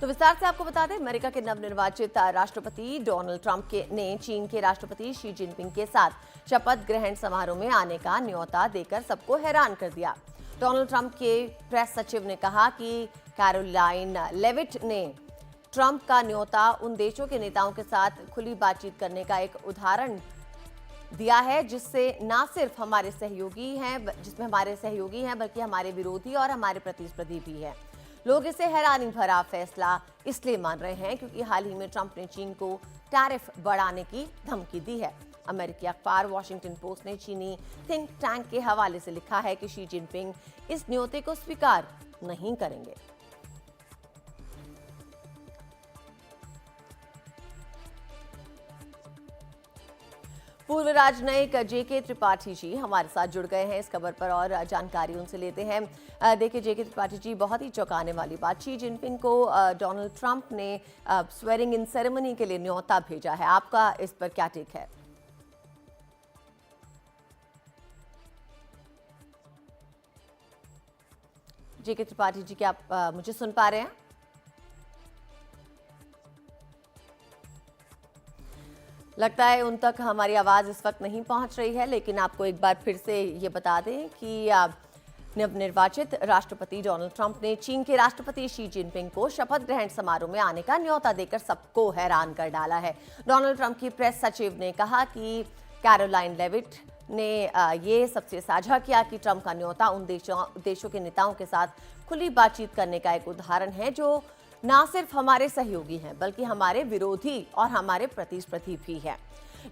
तो विस्तार से आपको बता दें, अमेरिका के नवनिर्वाचित राष्ट्रपति डोनाल्ड ट्रंप ने चीन के राष्ट्रपति शी जिनपिंग के साथ शपथ ग्रहण समारोह में आने का न्योता देकर सबको हैरान कर दिया। डोनाल्ड ट्रंप के प्रेस सचिव ने कहा कि कैरोलाइन लेविट ने ट्रंप का न्योता उन देशों के नेताओं के साथ खुली बातचीत करने का एक उदाहरण दिया है जिससे ना सिर्फ हमारे सहयोगी हैं बल्कि हमारे विरोधी और हमारे प्रतिस्पर्धी भी हैं। लोग इसे हैरानी भरा फैसला इसलिए मान रहे हैं क्योंकि हाल ही में ट्रंप ने चीन को टैरिफ बढ़ाने की धमकी दी है। अमेरिकी अखबार वॉशिंगटन पोस्ट ने चीनी थिंक टैंक के हवाले से लिखा है कि शी जिनपिंग इस न्योते को स्वीकार नहीं करेंगे। पूर्व राजनयिक जेके त्रिपाठी जी हमारे साथ जुड़ गए हैं इस खबर पर और जानकारी उनसे लेते हैं। देखिए जेके त्रिपाठी जी, बहुत ही चौंकाने वाली बात, शी जिनपिंग को डोनाल्ड ट्रंप ने स्वेरिंग इन सेरेमनी के लिए न्योता भेजा है। आपका इस पर क्या टेक है? जेके त्रिपाठी जी, क्या आप मुझे सुन पा रहे हैं? लगता है उन तक हमारी आवाज़ इस वक्त नहीं पहुंच रही है, लेकिन आपको एक बार फिर से ये बता दें कि नवनिर्वाचित राष्ट्रपति डोनाल्ड ट्रंप ने चीन के राष्ट्रपति शी जिनपिंग को शपथ ग्रहण समारोह में आने का न्योता देकर सबको हैरान कर डाला है। डोनाल्ड ट्रंप की प्रेस सचिव ने कहा कि कैरोलाइन लेविट ने ये सबसे साझा किया कि ट्रंप का न्योता उन देशों के नेताओं के साथ खुली बातचीत करने का एक उदाहरण है जो ना सिर्फ हमारे सहयोगी हैं बल्कि हमारे विरोधी और हमारे प्रतिस्पर्धी भी हैं।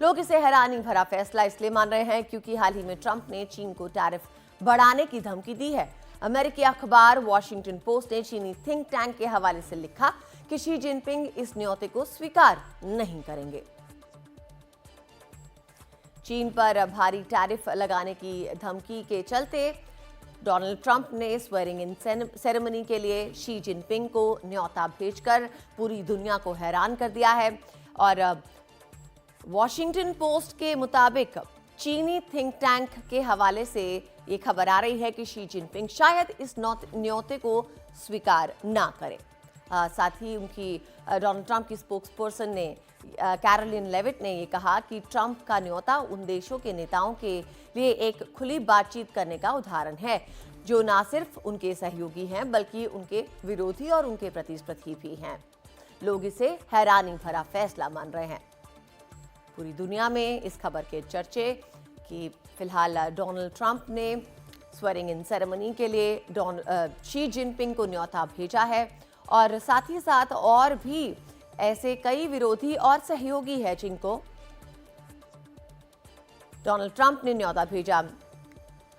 लोग इसे हैरानी भरा फैसला इसलिए मान रहे हैं क्योंकि हाल ही में ट्रंप ने चीन को टैरिफ बढ़ाने की धमकी दी है। अमेरिकी अखबार वॉशिंगटन पोस्ट ने चीनी थिंक टैंक के हवाले से लिखा कि शी जिनपिंग इस न्योते को स्वीकार नहीं करेंगे। चीन पर भारी टैरिफ लगाने की धमकी के चलते डोनाल्ड ट्रंप ने स्वेरिंग इन सेरेमनी के लिए शी जिनपिंग को न्योता भेजकर पूरी दुनिया को हैरान कर दिया है। और वॉशिंगटन पोस्ट के मुताबिक चीनी थिंक टैंक के हवाले से ये खबर आ रही है कि शी जिनपिंग शायद इस न्योते को स्वीकार ना करें। साथ ही उनकी डोनाल्ड ट्रंप की स्पोक्सपर्सन ने कैरोलिन लेविट ने ये कहा कि ट्रंप का न्योता उन देशों के नेताओं के लिए एक खुली बातचीत करने का उदाहरण है जो ना सिर्फ उनके सहयोगी हैं बल्कि उनके विरोधी और उनके प्रतिस्पर्धी भी हैं। लोग इसे हैरानी भरा फैसला मान रहे हैं। पूरी दुनिया में इस खबर के चर्चे कि फिलहाल डोनाल्ड ट्रंप ने स्वेरिंग इन सेरेमनी के लिए शी जिनपिंग को न्योता भेजा है और साथ ही साथ और भी ऐसे कई विरोधी और सहयोगी हैं जिनको डोनाल्ड ट्रंप ने न्योता भेजा।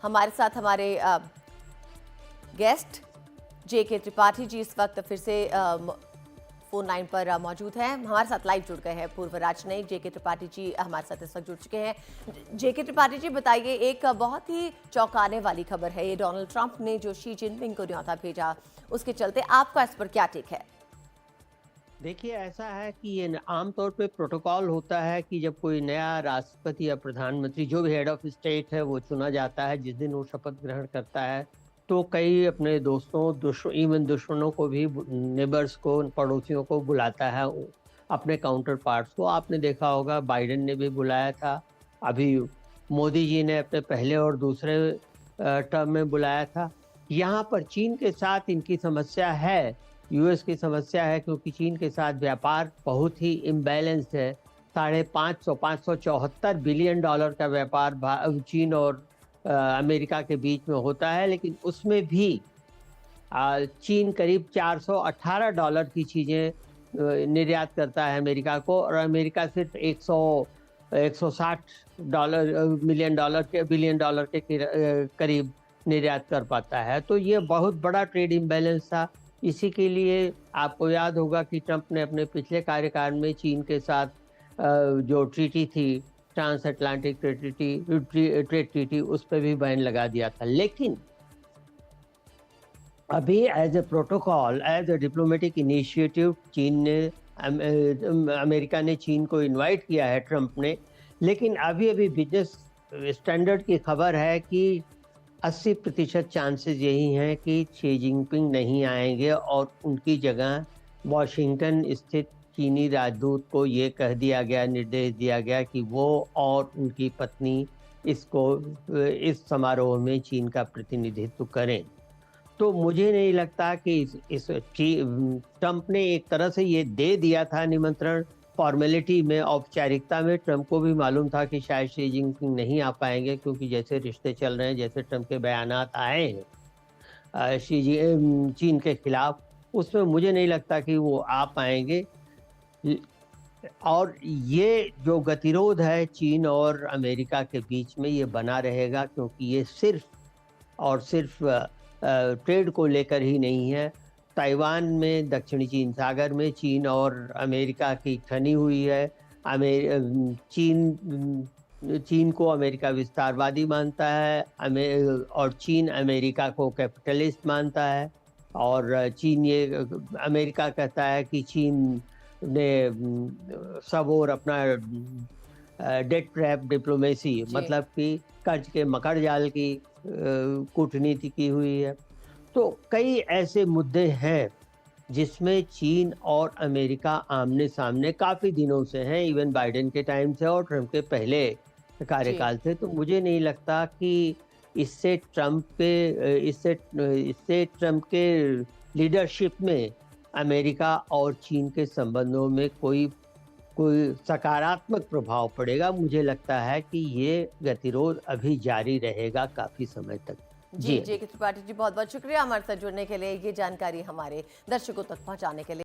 हमारे साथ हमारे गेस्ट जेके त्रिपाठी जी इस वक्त फिर से फोन लाइन पर मौजूद हैं, हमारे साथ लाइव जुड़ गए हैं। पूर्व राजनयिक जेके त्रिपाठी जी हमारे साथ इस वक्त जुड़ चुके हैं। जेके त्रिपाठी जी, बताइए, एक बहुत ही चौंकाने वाली खबर है ये, डोनाल्ड ट्रंप ने जो शी जिनपिंग को न्योता भेजा उसके चलते आपका इस पर क्या टेक है? देखिए, ऐसा है कि ये आमतौर पे प्रोटोकॉल होता है कि जब कोई नया राष्ट्रपति या प्रधानमंत्री जो भी हेड ऑफ स्टेट है वो चुना जाता है, जिस दिन वो शपथ ग्रहण करता है तो कई अपने दोस्तों इवन दुश्मनों को भी, नेबर्स को, पड़ोसियों को बुलाता है, अपने काउंटर पार्ट्स को। आपने देखा होगा बाइडेन ने भी बुलाया था, अभी मोदी जी ने अपने पहले और दूसरे टर्म में बुलाया था। यहाँ पर चीन के साथ इनकी समस्या है, यूएस की समस्या है, क्योंकि चीन के साथ व्यापार बहुत ही इम्बैलेंस्ड है। 574 बिलियन डॉलर का व्यापार चीन और अमेरिका के बीच में होता है, लेकिन उसमें भी चीन करीब $418 की चीज़ें निर्यात करता है अमेरिका को, और अमेरिका सिर्फ 160 बिलियन डॉलर के करीब निर्यात कर पाता है। तो ये बहुत बड़ा ट्रेड इम्बैलेंस था। इसी के लिए आपको याद होगा कि ट्रंप ने अपने पिछले कार्यकाल में चीन के साथ जो ट्रीटी थी, ट्रांस अटलांटिक ट्रेड ट्रीटी, उस पर भी बैन लगा दिया था। लेकिन अभी as a protocol, as a diplomatic initiative, चीन ने अमेरिका ने चीन को इनवाइट किया है, ट्रंप ने। लेकिन अभी बिजनेस स्टैंडर्ड की खबर है कि 80% चांसेस यही हैं कि शी जिनपिंग नहीं आएंगे और उनकी जगह वॉशिंगटन स्थित चीनी राजदूत को ये कह दिया गया, निर्देश दिया गया कि वो और उनकी पत्नी इस समारोह में चीन का प्रतिनिधित्व करें। तो मुझे नहीं लगता कि ट्रंप ने एक तरह से ये दे दिया था निमंत्रण, फॉर्मेलिटी में, औपचारिकता में। ट्रंप को भी मालूम था कि शायद शी जिनपिंग नहीं आ पाएंगे, क्योंकि जैसे रिश्ते चल रहे हैं, जैसे ट्रंप के बयानात आए हैं चीन के खिलाफ, उसमें मुझे नहीं लगता कि वो आ पाएंगे। और ये जो गतिरोध है चीन और अमेरिका के बीच में, ये बना रहेगा, क्योंकि ये सिर्फ और सिर्फ ट्रेड को लेकर ही नहीं है। ताइवान में, दक्षिणी चीन सागर में चीन और अमेरिका की ठनी हुई है। चीन को अमेरिका विस्तारवादी मानता है, और चीन अमेरिका को कैपिटलिस्ट मानता है। और अमेरिका कहता है कि चीन ने सब और अपना डेट ट्रैप डिप्लोमेसी, मतलब कि कर्ज के मकड़ जाल की कूटनीति की हुई है। तो कई ऐसे मुद्दे हैं जिसमें चीन और अमेरिका आमने सामने काफी दिनों से हैं, इवन बाइडेन के टाइम से और ट्रंप के पहले कार्यकाल से। तो मुझे नहीं लगता कि इससे ट्रंप के लीडरशिप में अमेरिका और चीन के संबंधों में कोई सकारात्मक प्रभाव पड़ेगा। मुझे लगता है कि ये गतिरोध अभी जारी रहेगा काफी समय तक। जी, त्रिपाठी जी, बहुत बहुत शुक्रिया हमारे साथ जुड़ने के लिए, ये जानकारी हमारे दर्शकों तक पहुंचाने के लिए।